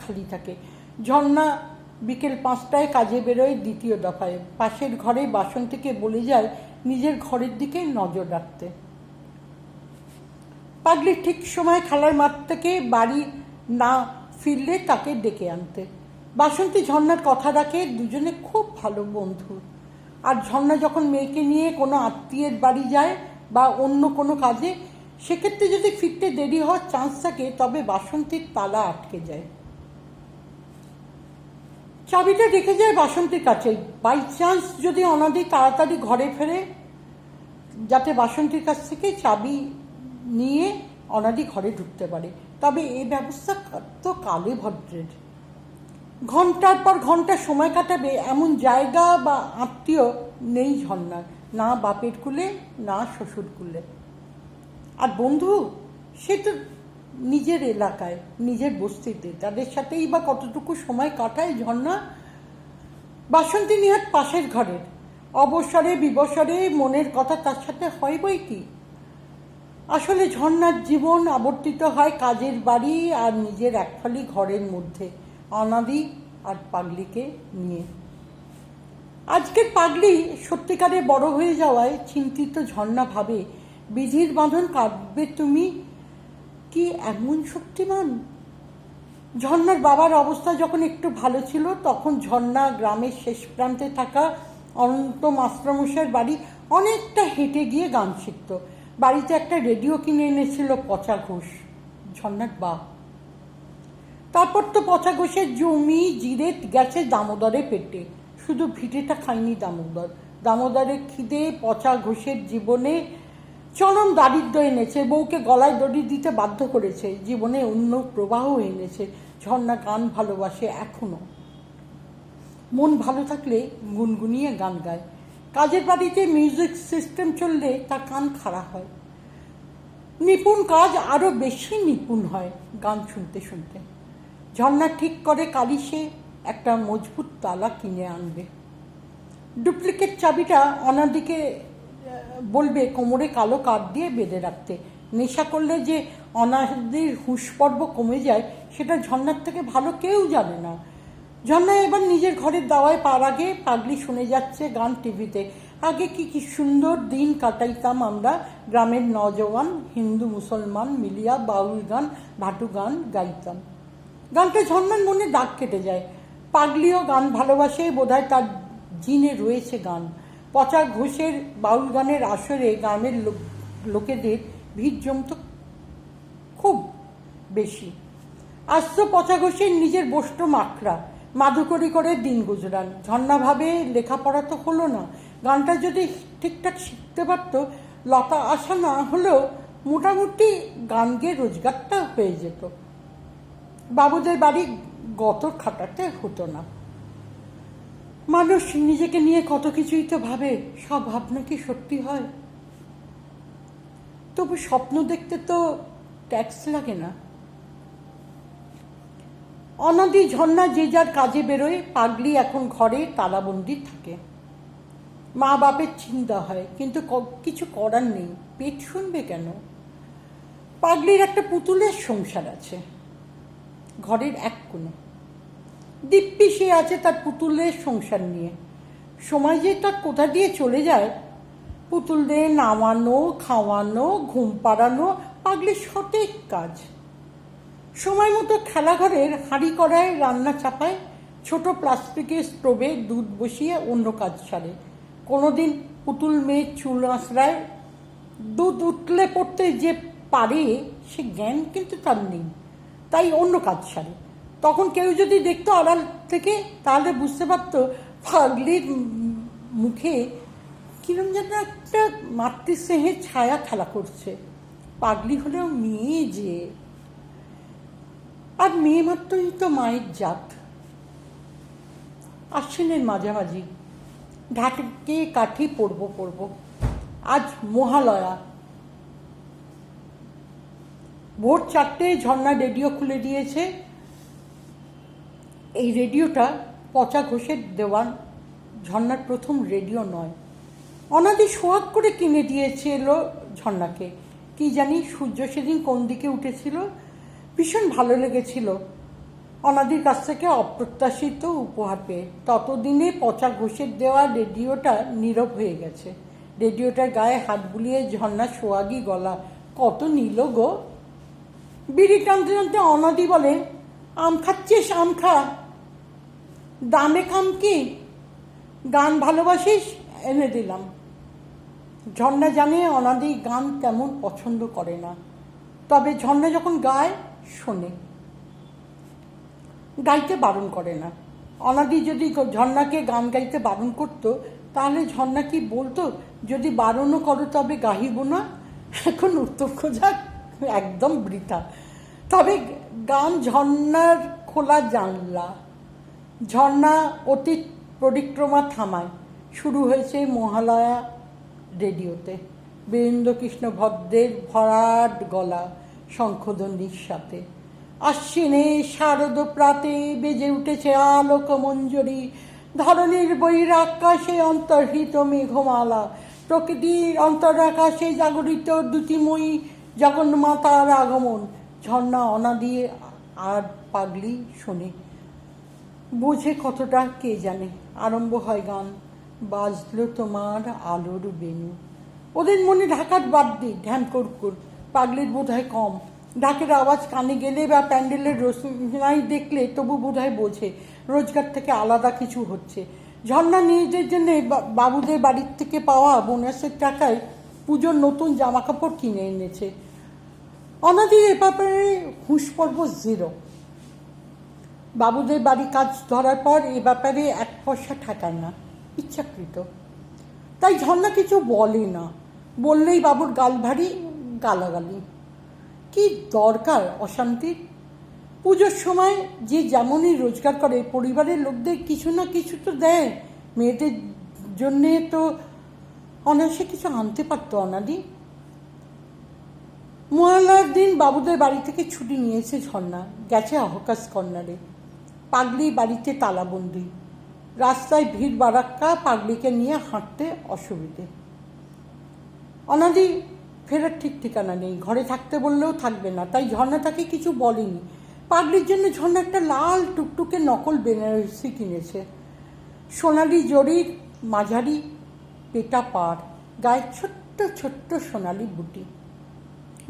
খালি থাকে। ঝর্ণা বিকেল 5টায় কাজে বেরোয় দ্বিতীয় দফায়। পাশের ঘরে বাসন্তীকে বলে যায় নিজের ঘরের দিকে নজর রাখতে। পাগলি ঠিক সময় খেলার মাঠ থেকে বাড়ি না ফিরলে তাকে ডেকে আনতে। বাসন্তী ঝর্ণার কথা রাখে, দুজনে খুব ভালো বন্ধু। আর ঝর্ণা যখন মেয়েকে নিয়ে কোনো আত্মীয়ের বাড়ি যায় বা অন্য কোনো কাজে, সেক্ষেত্রে যদি ফিরতে দেরি হওয়ার চান্স থাকে তবে বাসন্তীর তালা আটকে যায়। চাবিটা রেখে যায় বাসন্তীর কাছে। বাই চান্স যদি অনাদি তাড়াতাড়ি ঘরে ফেরে, যাতে বাসন্তীর কাছ থেকে চাবি নিয়ে অনাদি ঘরে ঢুকতে পারে। তবে এই ব্যবস্থা তো কালে ভদ্রের। ঘন্টার পর ঘন্টা সময় কাটাবে এমন জায়গা বা আত্মীয় নেই ঝর্ণার, না বাপের কুলে না শ্বশুর কুলে। আর বন্ধু, সে তো নিজের এলাকায়, নিজের বস্তিতে, তাদের সাথেই বা কতটুকু সময় কাটায় ঝর্ণা। বাসন্তী নিহাত পাশের ঘরের, অবসরে বিবসরে মনের কথা তার সাথে হয় বই কি। আসলে ঝর্ণার জীবন আবর্তিত হয় কাজের বাড়ি আর নিজের একফালি ঘরের মধ্যে, অনাদি আর পাগলিকে নিয়ে। আজকের পাগলি সত্যিকারে বড় হয়ে যাওয়ায় চিন্তিত ঝর্ণা ভাবে, বিধির বাঁধন কাটবে তুমি কি এমন শক্তিমান? ঝর্ণার বাবার অবস্থা যখন একটু ভালো ছিল, তখন ঝর্ণা গ্রামের শেষ প্রান্তে থাকা অনন্ত মাস্টারমশাইয়ের বাড়ি অনেকটা হেঁটে গিয়ে গান শিখত। বাড়িতে একটা রেডিও কিনে এনেছিল পচা ঘোষ, ঝর্ণার বাপ। তারপর তো পচা ঘোষের জমি জিরে গেছে দামোদরে পেটে। শুধু ভিটেটা খায়নি দামোদর, দামোদরের খিদে পচা ঘোষের জীবনে চরম দারিদ্র এনেছে, বউকে গলায় দড়ি দিতে বাধ্য করেছে, জীবনে অন্য প্রবাহ এনেছে। ঝর্ণা গান ভালোবাসে এখনো। মন ভালো থাকলে গুনগুনিয়ে গান গায়। কাজের বাড়িতে মিউজিক সিস্টেম চললে তার কান খাড়া হয়। নিপুণ কাজ আরও বেশি নিপুণ হয় গান শুনতে শুনতে। ঝর্ণা ঠিক করে কালই সে একটা মজবুত তালা কিনে আনবে। ডুপ্লিকেট চাবিটা অনাদিকে বলবে কোমরে কালো কাঠ দিয়ে বেঁধে রাখতে। নেশা করলে যে অনাদির হুঁশ পর্ব কমে যায়, সেটা ঝর্ণার থেকে ভালো কেউ জানে না। ঝর্ণা এবার নিজের ঘরের দাওয়ায় পার আগে পাগলি শুনে যাচ্ছে গান টিভিতে। আগে কি সুন্দর দিন কাটাইতাম আমরা, গ্রামের নজওয়ান হিন্দু মুসলমান মিলিয়া বাউল গান ভাটু গান গাইতাম। গানটা ঝর্ণার মনে দাগ কেটে যায়। পাগলিও গান ভালোবাসে, বোধহয় তার জিনে রয়েছে গান। পচা ঘোষের বাউল গানের আসরে গ্রামের লোকেদের ভিড় জমত খুব বেশি। আজ তো পচা ঘোষের নিজের বস্ত্র মাকড়া, মাধুকরি করে দিন গুজরান। ঝর্ণা ভাবে লেখাপড়া তো হলো না, গানটা যদি ঠিকঠাক শিখতে পারতো, লতা আশা না হলেও মোটামুটি গান গেয়ে রোজগারটা হয়ে যেত। বাবুদের বাড়ি গতর খাটাতে হতো না। মানুষ নিজেকে নিয়ে কত কিছুই তো ভাবে, সব ভাবনা কি সত্যি হয়? তবু স্বপ্ন দেখতে তো ট্যাক্স লাগে না। অনাদি ঝর্ণা যে যার কাজে বেরোয়, পাগলি এখন ঘরে তালাবন্দি থাকে। মা বাপের চিন্তা হয়, কিন্তু কিছু করার নেই, পেট শুনবে কেন? পাগলির একটা পুতুলের সংসার আছে ঘরের এক কোণে। দিব্যি সে আছে তার পুতুলের সংসার নিয়ে। সময় যে তার কোথা দিয়ে চলে যায়, পুতুলদের নামানো খাওয়ানো ঘুম পাড়ানো পাগলির সঠিক কাজ। সময় মতো খেলাঘরের হাঁড়ি কড়ায় রান্না চাপায়, ছোট প্লাস্টিকের স্টোভে দুধ বসিয়ে অন্য কাজ সারে। কোনোদিন পুতুল মেয়ে চুল আঁচড়ায়। দুধ উতলে পড়তে যে পারে সে জ্ঞান কিন্তু তার নেই, তাই অন্য কাজ সারে। তখন কেউ যদি দেখতো আড়াল থেকে, তাহলে বুঝতে পারতো পাগলির মুখে কিরম যেন একটা মাতৃস্নেহের ছায়া খেলা করছে। পাগলি হলেও মেয়ে যে, আর মেয়ে মাত্রই তো মায়ের জাত। আশ্বিনের মাঝামাঝি, ঢাকে কাঠি পড়ব। আজ মহালয়া। ভোর 4টায় ঝর্ণা রেডিও খুলে দিয়েছে। এই রেডিওটা পচা ঘোষের দেওয়ান, ঝর্ণার প্রথম রেডিও নয়। অনাদি সোহাগ করে কিনে দিয়েছিল ঝর্ণাকে। কি জানি সূর্য সেদিন কোন দিকে উঠেছিল, ভীষণ ভালো লেগেছিল। অনাদির কাছ থেকে অপ্রত্যাশিত উপহার পেয়ে। ততদিনে পচা ঘষের দেওয়া রেডিওটা নীরব হয়ে গেছে। রেডিওটার গায়ে হাত বুলিয়ে ঝর্ণা সোয়াগী গলা, কত নিল গো। বিড়ি টানতে টানতে অনাদি বলে, আম খাচ্ছিস? আম খা। দামে খাম কি? গান ভালোবাসিস? এনে দিলাম। ঝর্ণা জানে অনাদি গান তেমন পছন্দ করে না, তবে ঝর্ণা যখন গায় শোনে, গাইতে বারণ করে না। অনাদি যদি ঝর্ণাকে গান গাইতে বারণ করতো, তাহলে ঝর্ণা কি বলতো, যদি বারণও করো তবে গাহিব না। এখন উত্তর খোঁজা একদম বৃথা। তবে গান ঝর্ণার খোলা জানলা। ঝর্ণা অতীত পরিক্রমা থামায়। শুরু হয়েছে মহালয়া রেডিওতে। বীরেন্দ্রকৃষ্ণ ভদ্রের ভরাট গলা শঙ্খধ্বনির সাথে। আশ্বিনে শারদ প্রাতে বেজে উঠেছে আলোক মঞ্জরি। ধরণীর বহিরাকাশে অন্তর্হিত মেঘমালা। প্রকৃতির অন্তরাকাশে জাগরিত দ্যুতিময়ী জগন্মাতার আগমন। ঝর্ণা অনাদি আর পাগলি শোনে, বোঝে কতটা কে জানে। আরম্ভ হয় গান, বাজলো তোমার আলোর বেণু। ওদের মনে ঢাকার বাদ দিই, ধ্যান করকুর। পাগলির বোধ হয় কম। ঢাকের আওয়াজ কানে গেলে বা প্যান্ডেলের রোশনাই দেখলে তবু বোধ হয় বোঝে রোজগার থেকে আলাদা কিছু হচ্ছে। ঝর্ণা নিজেদের জন্য বাবুদের বাড়ির থেকে পাওয়া বোনাসের টাকায় পুজোর নতুন জামা কাপড় কিনে এনেছে। অনাদির এ ব্যাপারে হুঁশ পর্ব জিরো। বাবুদের বাড়ি কাজ ধরার পর এ ব্যাপারে এক পয়সা ঠেকায় না, ইচ্ছাকৃত। তাই ঝর্ণা কিছু বলে না, বললেই বাবুর গাল ভারী, গালাগালি। কি দরকার অশান্তির? পুজোর সময় যে যেমনই রোজগার করে পরিবারের লোকদের কিছু না কিছু তো দেয়। মেয়েদের জন্যে তো অনায়াসে কিছু আনতে পারতো অনাদি। মহালয়ার দিন বাবুদের বাড়ি থেকে ছুটি নিয়েছে ঝর্ণা, গেছে অহকাশ কর্নারে। পাগলি বাড়িতে তালাবন্দি। রাস্তায় ভিড় বাড়াক্কা, পাগলিকে নিয়ে হাঁটতে অসুবিধে। অনাদি ফেরার ঠিক ঠিকানা নেই, ঘরে থাকতে বললেও থাকবে না, তাই ঝর্ণা তাকে কিছু বলেনি। পাগলির জন্য ঝর্ণা একটা লাল টুকটুকে নকল বেনারসি কিনেছে। সোনালি জরির মাঝারি পেটা পাড়, গায়ে ছোট্ট ছোট্ট সোনালি বুটি।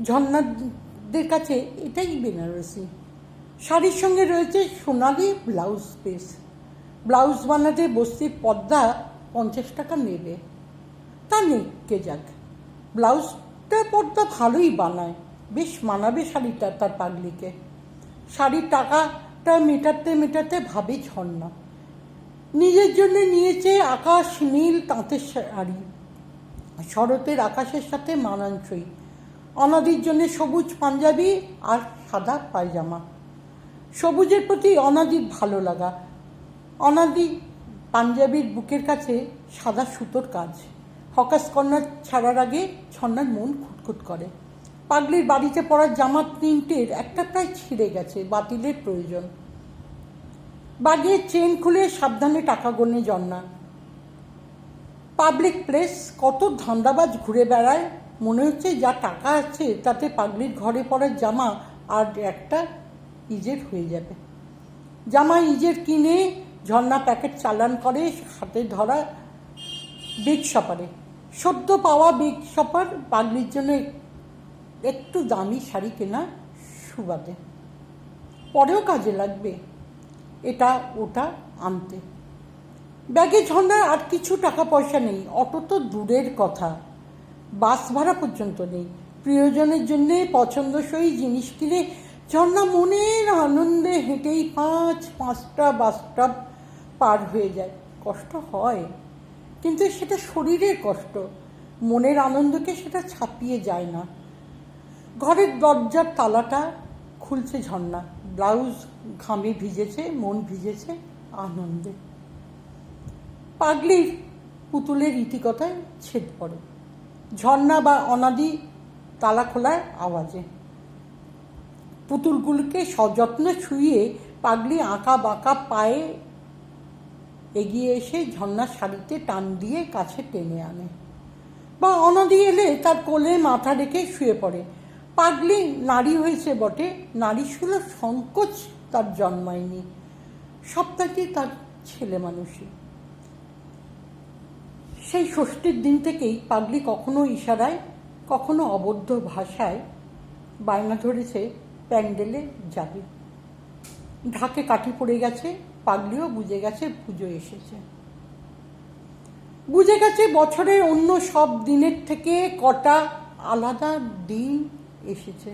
ঝর্ণাদের কাছে এটাই বেনারসি। শাড়ির সঙ্গে রয়েছে সোনালি ব্লাউজ পিস। ব্লাউজ বানাতে বস্তির পর্দা 50 টাকা নেবে। তা নেকে যাক, ব্লাউজটা পর্দা ভালোই বানায়, বেশ মানাবে শাড়িটা তার পাগলিকে। শাড়ির টাকাটা মেটাতে মেটাতে ভাবে ঝর্ণা। নিজের জন্য নিয়েছে আকাশ নীল তাঁতের শাড়ি, শরতের আকাশের সাথে মানানসই। অনাদির জন্য সবুজ পাঞ্জাবি আর সাদা পায়জামা। সবুজের প্রতি অনাদির ভালো লাগা। অনাদি পাঞ্জাবির বুকের কাছে সাদা সুতোর কাজ। হকাস কর্নার ছাড়ার আগে ঝর্ণার মন খুটখুট করে। পাগলির বাড়িতে পড়ার জামা 3টের একটা প্রায় ছিঁড়ে গেছে, বাতিলের প্রয়োজন। বাগিয়ে চেন খুলে সাবধানে টাকা গোনে ঝর্ণা। পাবলিক প্লেস, কত ধান্দাবাজ ঘুরে বেড়ায়। মনে হচ্ছে যা টাকা আছে তাতে পাগলির ঘরে পড়ার জামা আর একটা ইজের হয়ে যাবে। জামা ইজের কিনে ঝর্ণা প্যাকেট চালান করে হাতে ধরা বিগ শপারে। সদ্য পাওয়া বিগ শপার পাগলির জন্য একটু দামি শাড়ি কেনা সুবাদে, পরেও কাজে লাগবে এটা ওটা আনতে। ব্যাগে ঝর্ণার আর কিছু টাকা পয়সা নেই, অটো তো দূরের কথা, বাস ভাড়া পর্যন্ত নেই। প্রিয়জনের জন্যে পছন্দসই জিনিস কিনে ঝর্ণা মনের আনন্দে হেঁটেই 5-5টা বাস স্টপ পার হয়ে যায়। কষ্ট হয়, কিন্তু সেটা শরীরের কষ্ট, মনের আনন্দকে সেটা ছাপিয়ে যায় না। ঘরের দরজার তালাটা খুলছে ঝর্ণা। ব্লাউজ ঘামে ভিজেছে, মন ভিজেছে আনন্দে। পাগলির পুতুলের ইতিকথায় ছেদ পড়ে ঝর্ণা বা অনাদি তালা খোলার আওয়াজে। পুতুলগুলোকে সযত্নে ছুঁয়ে পাগলি আঁকা বাঁকা পায়ে এগিয়ে এসে ঝর্ণার শাড়িতে টান দিয়ে কাছে টেনে আনে, বা অনাদি এলে তার কোলে মাথা রেখে শুয়ে পড়ে। পাগলি নারী হয়েছে বটে, নারী সুলভ সংকোচ তার জন্মায়নি, সবটাই তার ছেলে মানুষই। সেই ষষ্ঠীর দিন থেকেই পাগলি কখনো ইশারায় কখনো অবদ্ধ ভাষায় বায়না ধরেছে প্যান্ডেলে যাবে। ঢাকে কাঠি পড়ে গেছে, পাগলিও বুঝে গেছে পুজো এসেছে। বুঝে গেছে বছরের অন্য সব দিনের থেকে কটা আলাদা দিন এসেছে।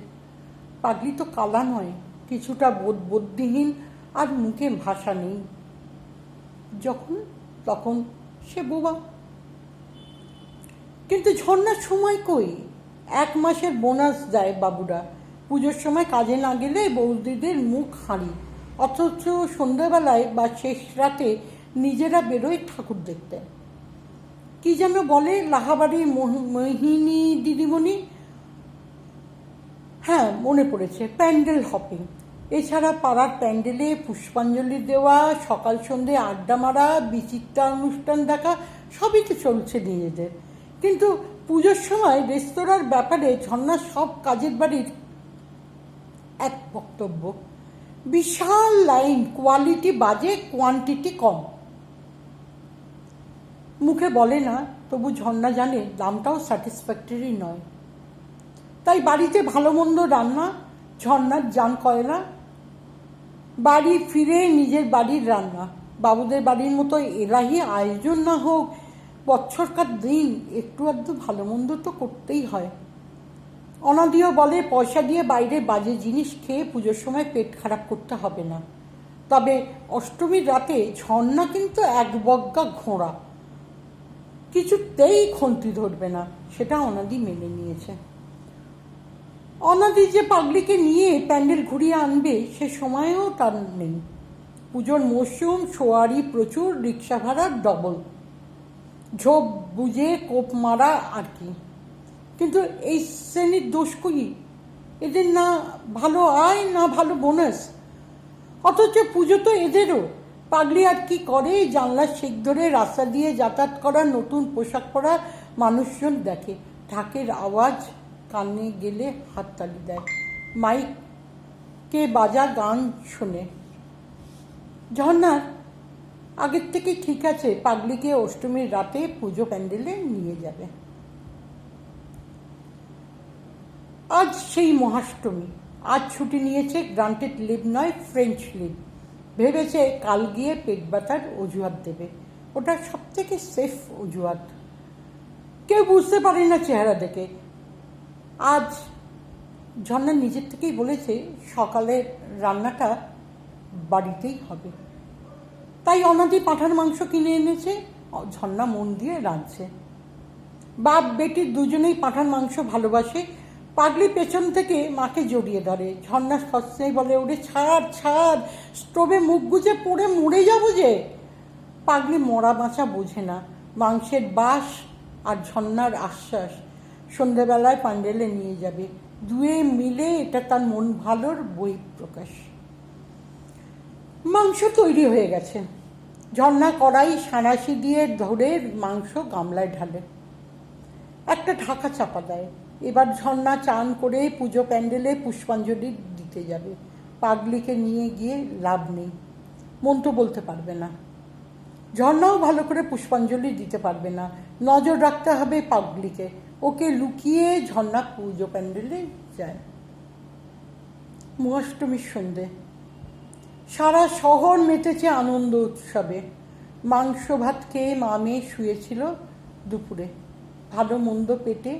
পাগলি তো কালা নয়, কিছুটা বুদ্ধিহীন, আর মুখে ভাষা নেই। যখন তখন সে বোবা। কিন্তু ঝর্ণার সময় কই, 1 মাসের বোনাস দেয় বাবুরা। পুজোর সময় কাজে না গেলে বৌদিদের মুখ হাঁড়ি, অথচ সন্ধ্যাবেলায় বা শেষ রাতে নিজেরা বেরোয় ঠাকুর দেখতে। কি যেন বলে লাহাবাড়ির মোহিনী দিদিমণি, হ্যাঁ মনে পড়েছে, প্যান্ডেল হপিং। এছাড়া পাড়ার প্যান্ডেলে পুষ্পাঞ্জলি দেওয়া, সকাল সন্ধে আড্ডা মারা, বিচিত্রা অনুষ্ঠান দেখা, সবই তো চলছে নিজেদের। কিন্তু পুজোর সময় রেস্তোরাঁর ব্যাপারে ঝর্ণার সব কাজের বাড়ির এক বক্তব্য, বিশাল লাইন, কোয়ালিটি বাজে, কোয়ান্টিটি কম। মুখে বলে না, তবু ঝর্ণা জানে দামটাও স্যাটিসফ্যাক্টরি নয়। তাই বাড়িতে ভালো মন্দ রান্না, ঝর্ণার জান কয় না। বাড়ি ফিরে নিজের বাড়ির রান্না, বাবুদের বাড়ির মতো এলাহি আয়োজন না হোক, বছরকার দিন একটু আধটু ভালো মন্দ তো করতেই হয়। অনাদিও বলে পয়সা দিয়ে বাইরে বাজে জিনিস খেয়ে পুজোর সময় পেট খারাপ করতে হবে না। তবে অষ্টমীর রাতে ঝর্ণা কিন্তু এক বজ্ঞা ঘোড়া, কিছুতেই খন্তি ধরবে না, সেটা অনাদি মেনে নিয়েছে। অনাদি যে পাগলিকে নিয়ে প্যান্ডেল ঘুরিয়ে আনবে সে সময়ও তার নেই। পুজোর মরশুম, সোয়ারি প্রচুর, রিক্সা ভাড়া ডবল, ঝোপ বুঝে কোপ মারা আর কি। কিন্তু এই শ্রেণীর দোষ করি, এদের না ভালো আয় না ভালো বোনাস, অথচ পুজো তো এদেরও। পাগলি আর কি করে, জানলার শেক ধরে রাস্তা দিয়ে যাতায়াত করা নতুন পোশাক পরা মানুষজন দেখে, ঢাকের আওয়াজ কানে গেলে হাততালি দেয়, মাইকে বাজা গান শোনে। ঝর্ণার আগের থেকে ঠিক আছে পাগলিকে অষ্টমীর রাতে পুজো প্যান্ডেলে নিয়ে যাবে। আজ সেই মহাষ্টমী, আজ ছুটি নিয়েছে, গ্রান্টেড লিভ নয়, ফ্রেঞ্চ লিভ। ভেবেছে কাল গিয়ে পেট ব্যথার অজুহাত দেবে, ওটা সব থেকে সেফ অজুহাত। কেউ বুঝতে পারে না চেহারা দেখে। আজ ঝর্ণা নিজের থেকেই বলেছে সকালের রান্নাটা বাড়িতেই হবে। তাই অনাদি পাঁঠার মাংস কিনে এনেছে, ঝর্ণা মন দিয়ে রাঁধছে। বাপ বেটি দুজনেই পাঁঠার মাংস ভালোবাসে। পাগলি পেছন থেকে মাকে জড়িয়ে ধরে, ঝর্ণা সস্তায় বলে, ওরে ছাড় ছাড়, স্টোভে মুখ গুজে পড়ে মরে যাবো যে। পাগলি মরা বাঁচা বোঝে না, মাংসের বাস আর ঝর্ণার আশ্বাস সন্ধ্যেবেলায় প্যান্ডেলে নিয়ে যাবে, দুয়ে মিলে এটা তার মন ভালোর বহিঃপ্রকাশ। মাংস তৈরি হয়ে গেছে, ঝর্ণা কড়াই সাঁড়াশি দিয়ে ধরে মাংস গামলায় ঢালে, একটা ঢাকা চাপা দেয়। এবার ঝর্ণা চান করে পুজো প্যান্ডেলে পুষ্পাঞ্জলি দিতে যাবে। পাগলিকে নিয়ে গিয়ে লাভ নেই, মন তো বলতে পারবে না। ঝর্ণাও ভালো করে পুষ্পাঞ্জলি দিতে পারবে না, নজর রাখতে হবে পাগলিকে। ওকে লুকিয়ে ঝর্ণা পুজো প্যান্ডেলে যায়। মহাষ্টমীর সন্ধে, সারা শহর মেতেছে আনন্দ উৎসবে। মাংস ভাত খেয়ে মা মেয়ে শুয়েছিল দুপুরে, ভালো মন্দ পেটে।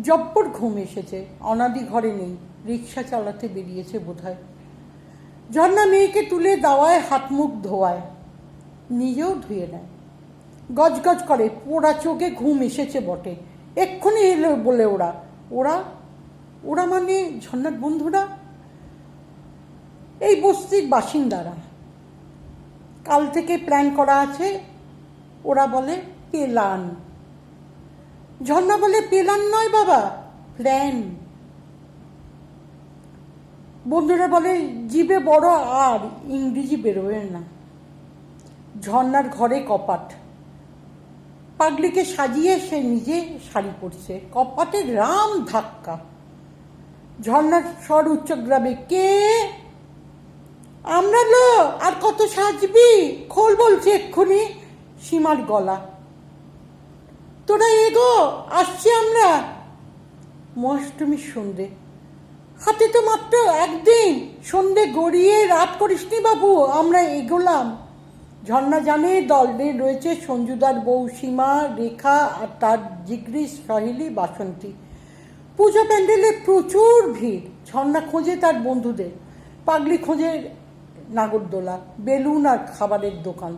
জব্বর ঘুম এসেছে, অনাদি ঘরে নেই, রিক্সা চালাতে বেরিয়েছে বোধহয়। ঝর্ণা মেয়েকে তুলে দাওয়ায় হাত মুখ ধোয়ায়, নিজেও ধুয়ে নেয়। গজগজ করে, পোড়া চোখে ঘুম এসেছে বটে। এক্ষুনি এলো বলে ওরা ওরা ওরা মানে ঝর্ণার বন্ধুরা, এই বস্তির বাসিন্দারা। কাল থেকে প্ল্যান করা আছে, ওরা বলে পেলান। ঝর্ণা বলে পেলান নয় বাবা, প্ল্যান। বন্ধুরা বলে জিভে বড় আর ইংরেজি বেরোয় না। ঝর্ণার ঘরে কপাট, পাগলিকে সাজিয়ে সে নিজে শাড়ি পরছে, কপাটে রাম ধাক্কা। ঝর্ণার স্বর উচ্চগ্রামে, কে? আমরা লো আর কত সাজবি, খোল বলছে এক্ষুনি সীমার গলা। তোরা এগো, আসছি আমরা। মহাষ্টমীর সন্ধে, হাতে তো মাত্র একদিন, সন্ধে গড়িয়ে রাত করিসনি বাবু, আমরা এগোলাম। ঝর্ণা জানে দলে রয়েছে সঞ্জুদার বউ সীমা, রেখা আর তার জিগরি সহেলি বাসন্তী। পুজো প্যান্ডেলে প্রচুর ভিড়। ঝর্ণা খোঁজে তার বন্ধুদের, পাগলি খোঁজে নাগরদোলা, বেলুন আর খাবারের দোকান।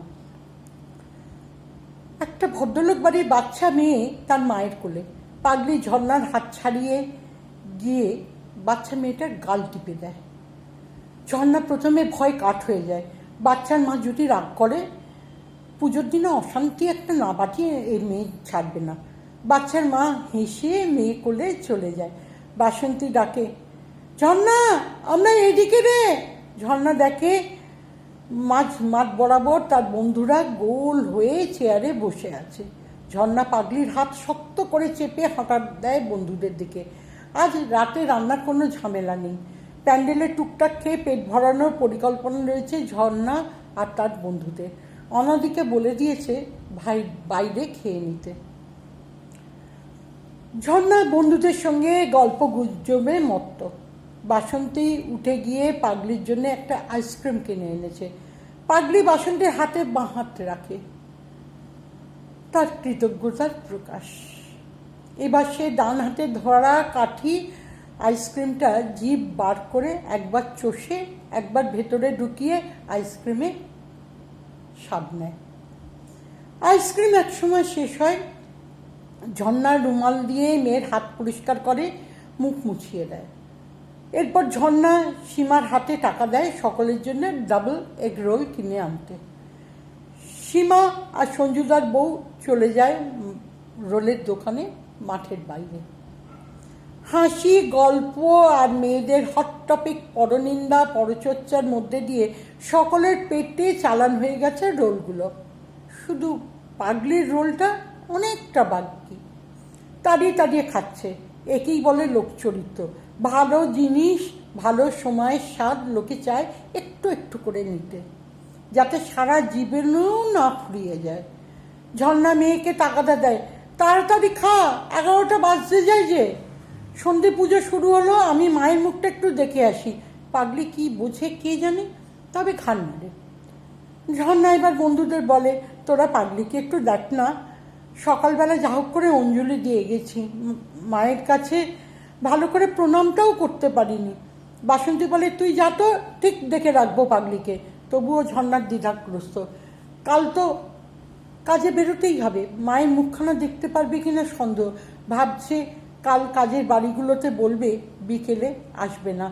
একটা ভদ্রলোক বাড়ির বাচ্চা মেয়ে তার মায়ের কোলে। পাগলি ঝর্ণার হাত ছাড়িয়ে গিয়ে বাচ্চা মেয়েটার গাল টিপে দেয়। ঝর্ণা প্রথমে ভয় কাঠ হয়ে যায়। বাচ্চার মা যদি রাগ করে, পুজোর দিনে অশান্তি একটা না বাটিয়ে এই মেয়ে ছাড়বে না। বাচ্চার মা হেসে মেয়ে কোলে চলে যায়। বাসন্তী ডাকে, ঝর্ণা আমরা এদিকে রে। ঝর্ণা দেখে মাঠ বরাবর তার বন্ধুরা গোল হয়ে চেয়ারে বসে আছে। ঝর্ণা পাগলির হাত শক্ত করে চেপে হঠাৎ দেয় বন্ধুদের দিকে। আজ রাতে রান্নার কোনো ঝামেলা নেই। প্যান্ডেলে টুকটাক খেয়ে পেট ভরানোর পরিকল্পনা রয়েছে ঝর্ণা আর তার বন্ধুদের। অন্যদিকে বলে দিয়েছে ভাই বাইরে খেয়ে নিতে। ঝর্ণা বন্ধুদের সঙ্গে গল্প গুজবে মত্ত। বাসন্তী উঠে গিয়ে পাগলির জন্য একটা আইসক্রিম কিনে এনেছে। পাগলি বাসন্তীর হাতে বাঁ হাত রাখে, তার কৃতজ্ঞতার প্রকাশ। এবার সে ডান হাতে ধরা কাঠি আইসক্রিমটা জিভ বার করে একবার চষে একবার ভেতরে ঢুকিয়ে আইসক্রিমে স্বাদ নেয়। আইসক্রিম একসময় শেষ হয়। ঝর্ণার রুমাল দিয়ে মেয়ের হাত পরিষ্কার করে মুখ মুছিয়ে দেয়। এরপর ঝর্ণা সীমার হাতে টাকা দেয় সকলের জন্য ডাবল এগ রোল কিনে আনতে। সীমা আর সঞ্জুদার বউ চলে যায় রোলের দোকানে মাঠের বাইরে। হাসি, গল্প আর মেয়েদের হট টপিক, পরনিন্দা পরচর্চার মধ্যে দিয়ে সকলের পেটে চালান হয়ে গেছে রোলগুলো। শুধু পাগলির রোলটা অনেকটা বাকি, তাড়িয়ে তাড়িয়ে খাচ্ছে। একেই বলে লোকচরিত্র। ভালো জিনিস ভালো সময়ের স্বাদ লোকে চায় একটু একটু করে নিতে, যাতে সারা জীবনেও না ফুরিয়ে যায়। ঝর্ণা মেয়েকে টাকাটা দেয়, তাড়াতাড়ি খা, 11টা বাজতে যায় যে। সন্ধে পুজো শুরু হলো, আমি মায়ের মুখটা একটু দেখে আসি। পাগলি কি বোঝে কে জানে, তবে খান মারে। ঝর্ণা এবার বন্ধুদের বলে, তোরা পাগলিকে একটু দেখ না, সকালবেলা যা হোক করে অঞ্জলি দিয়ে গেছি, মায়ের কাছে ভালো করে প্রণামটাও করতে পারিনি। বাসন্তী বলে, তুই যা তো, ঠিক দেখে রাখবো পাগলিকে। তবুও ঝর্ণার দ্বিধাগ্রস্ত। কাল তো কাজে বেরোতেই হবে, মায়ের মুখখানা দেখতে পারবে কিনা সন্দেহ। ভাবছে কাল কাজের বাড়িগুলোতে বলবে বিকেলে আসবে না।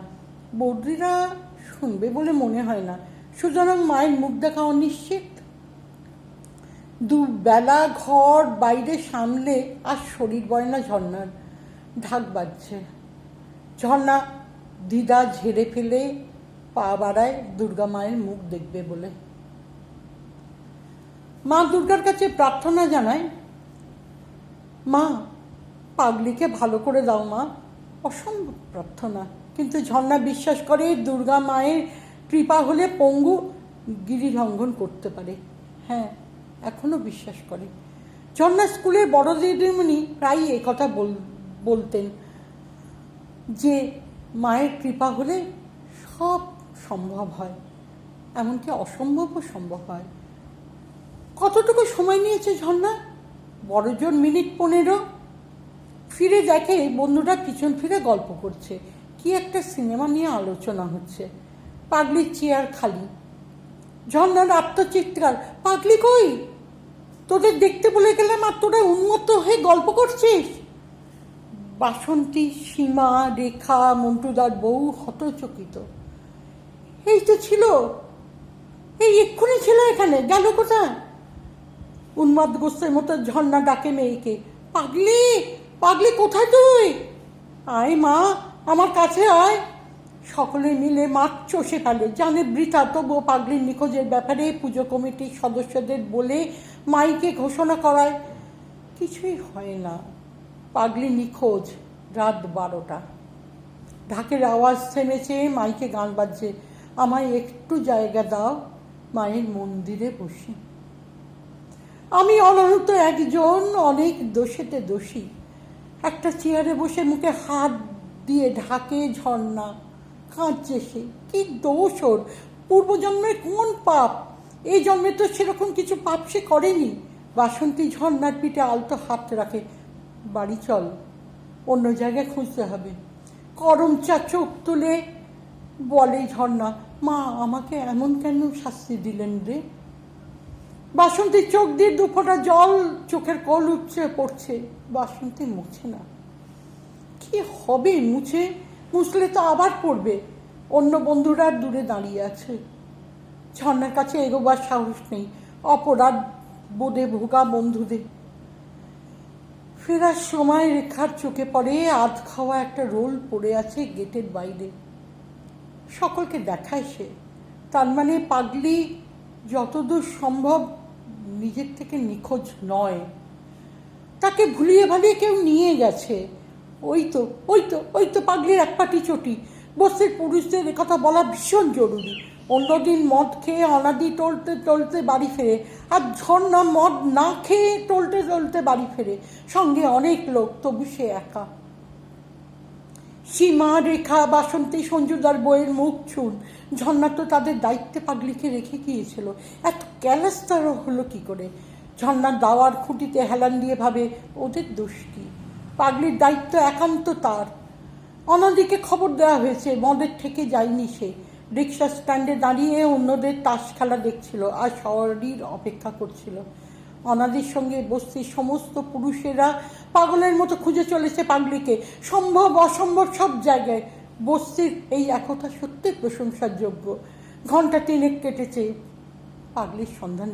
বৌদিরা শুনবে বলে মনে হয় না, সুতরাং মায়ের মুখ দেখা অনিশ্চিত। দুবেলা ঘর বাইরে সামলে আর শরীর বয় না ঝর্ণার। ঢাক বাজছে। ঝর্ণা দ্বিধা ঝেড়ে ফেলে পা বাড়ায় দুর্গা মায়ের মুখ দেখবে বলে। মা দুর্গার কাছে প্রার্থনা জানায়, মা পাগলিকে ভালো করে দাও মা। অসম্ভব প্রার্থনা, কিন্তু ঝর্ণা বিশ্বাস করে দুর্গা মায়ের কৃপা হলে পঙ্গু গিরি লঙ্ঘন করতে পারে। হ্যাঁ, এখনো বিশ্বাস করে। ঝর্ণা স্কুলের বড় দিদিমণি প্রায়ই একথা বলতেন যে মায়ের কৃপা হলে সব সম্ভব হয়, এমনকি অসম্ভবও সম্ভব হয়। কতটুকু সময় নিয়েছে ঝর্ণা? বড়জোর মিনিট 15। ফিরে দেখে বন্ধুরা পিছন ফিরে গল্প করছে, কি একটা সিনেমা নিয়ে আলোচনা হচ্ছে। পাগলির চেয়ার খালি। ঝর্ণার আত্মচিৎকার, পাগলি কই? তোদের দেখতে বলে গেলাম আর তোরা উন্মত্ত হয়ে গল্প করছিস। বাসন্তী, সীমা, রেখা, মন্টুদার বউ হতচকিত। এই তো ছিল, এই এক্ষুনি ছিল এখানে, গেল কোথায়? উন্মাদগ্রস্তের মতো ঝর্ণা ডাকে মেয়েকে, পাগলি পাগলি কোথায় তুই? আয় মা, আমার কাছে আয়। সকলে মিলে মাঠ চষে ফেলে, জানে বৃথা। তবুও পাগলির নিখোঁজের ব্যাপারে পুজো কমিটির সদস্যদের বলে মাইকে ঘোষণা করায়। কিছুই হয় না। পাগলি নিখোঁজ। রাত 12টা। ঢাকের আওয়াজ থেমেছে, মাইকে গান বাজছে। আমায় একটু জায়গা দাও, মায়ের মন্দিরে বসি। আমি অনন্ত একজন, অনেক দোষেতে দোষী। একটা চেয়ারে বসে মুখে হাত দিয়ে ঢাকে ঝর্ণা, কাঁদছে সে। কি দোষ ওর? পূর্বজন্মের কোন পাপ? এই জন্মে তো সেরকম কিছু পাপ সে করেনি। বাসন্তী ঝর্ণার পিঠে আলতো হাত রাখে। বাড়ি চল, অন্য জায়গায় খুঁজতে হবে। করমচা চোখ তুলে বলে ঝর্ণা, মা আমাকে এমন কেন শাস্তি দিলেন রে? বাসন্তীর চোখ দিয়ে দুফোঁটা জল চোখের কোল উপচে পড়ছে। বাসন্তী মুছে না। কি হবে মুছে? মুছলে তো আবার পড়বে। অন্য বন্ধুরা দূরে দাঁড়িয়ে আছে। ঝর্ণার কাছে এগোবার সাহস নেই, অপরাধ বোধে ভোগা বন্ধুদের। ফেরার সময় রেখার চোখে পড়ে আধ খাওয়া একটা রোল পড়ে আছে গেটের বাইরে। সকলকে দেখায় সে। তার মানে পাগলি যতদূর সম্ভব নিজের থেকে নিখোঁজ নয়। তাকে ভুলিয়ে ভালিয়ে কেউ নিয়ে গেছে। ওই তো পাগলির এক পাটি চটি। বস্তির পুরুষদের একথা বলা ভীষণ জরুরি। অন্যদিন মদ খেয়ে অনাদি টলতে টলতে বাড়ি ফেরে, আর ঝর্ণা মদ না খেয়ে টলতে টলতে বাড়ি ফেরে। সঙ্গে অনেক লোক, তবু সে একা। সীমা, রেখা, বাসন্তী, সঞ্জুদার বইয়ের মুখ ছুন। ঝর্ণা তো তাদের দায়িত্বে পাগলিকে রেখে গিয়েছিল। এত ক্যালাস তারা হলো কি করে? ঝর্ণার দাওয়ার খুঁটিতে হেলান দিয়ে ভাবে, ওদের দোষ কি? পাগলির দায়িত্ব একান্ত তার। অনাদিকে খবর দেওয়া হয়েছে, মদের থেকে যায়নি সে। রিক্সা স্ট্যান্ডে দাঁড়িয়ে অন্যদের তাস খেলা দেখছিল আর সওয়ারির অপেক্ষা করছিল। অনাদির সঙ্গে বস্তির সমস্ত পুরুষেরা পাগলের মতো খুঁজে চলেছে পাগলিকে, সম্ভব অসম্ভব সব জায়গায়। বস্তির এই একতা সত্যি প্রশংসার যোগ্য। ঘণ্টা 3 কেটেছে, পাগলির সন্ধান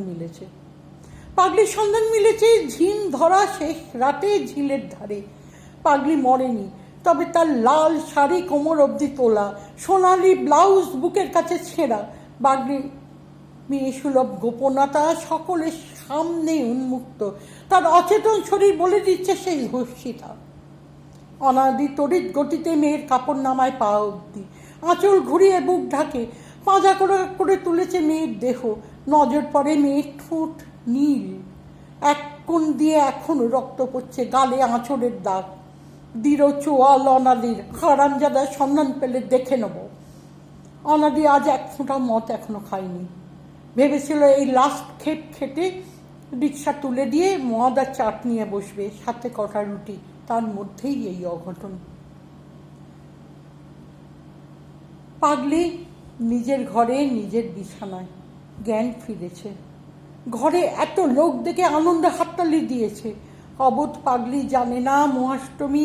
মিলেছে ঝিম ধরা শেষ রাতে ঝিলের ধারে। পাগলি মরেনি, তবে তার লাল শাড়ি কোমর অবধি তোলা, সোনালি ব্লাউজ বুকের কাছে ছেঁড়া। পাগলি মেয়ে সুলভ গোপনতা সকলের সামনে উন্মুক্ত। তার অচেতন শরীর বলে দিচ্ছে সেই ধর্ষিতা। অনাদি তড়িৎ গতিতে মেয়ের কাপড় নামায় পা অবধি, আঁচল ঘুরিয়ে বুক ঢাকে। পাঁজা করে তুলেছে মেয়ের দেহ। নজর পড়ে মেয়ের ঠোঁট নীল, এক কোণ দিয়ে এখনো রক্ত পড়ছে, গালে আঁচড়ের দাগ। দৃঢ় চোয়াল অনাদির। হারামজাদার সন্ধান পেলে দেখে নেব। অনাদি আজ এক ফোঁটা মদ এখনো খায়নি। ভেবেছিল এই লাস্ট খেটে রিক্সা তুলে দিয়ে মদ আর চাট নিয়ে বসবে, সাথে কটা রুটি। তার মধ্যেই এই অঘটন। পাগলি নিজের ঘরে, নিজের বিছানায়। জ্ঞান ফিরেছে। ঘরে এত লোক দেখে আনন্দে হাততালি দিয়েছে। অবোধ পাগলি জানে না মহাষ্টমী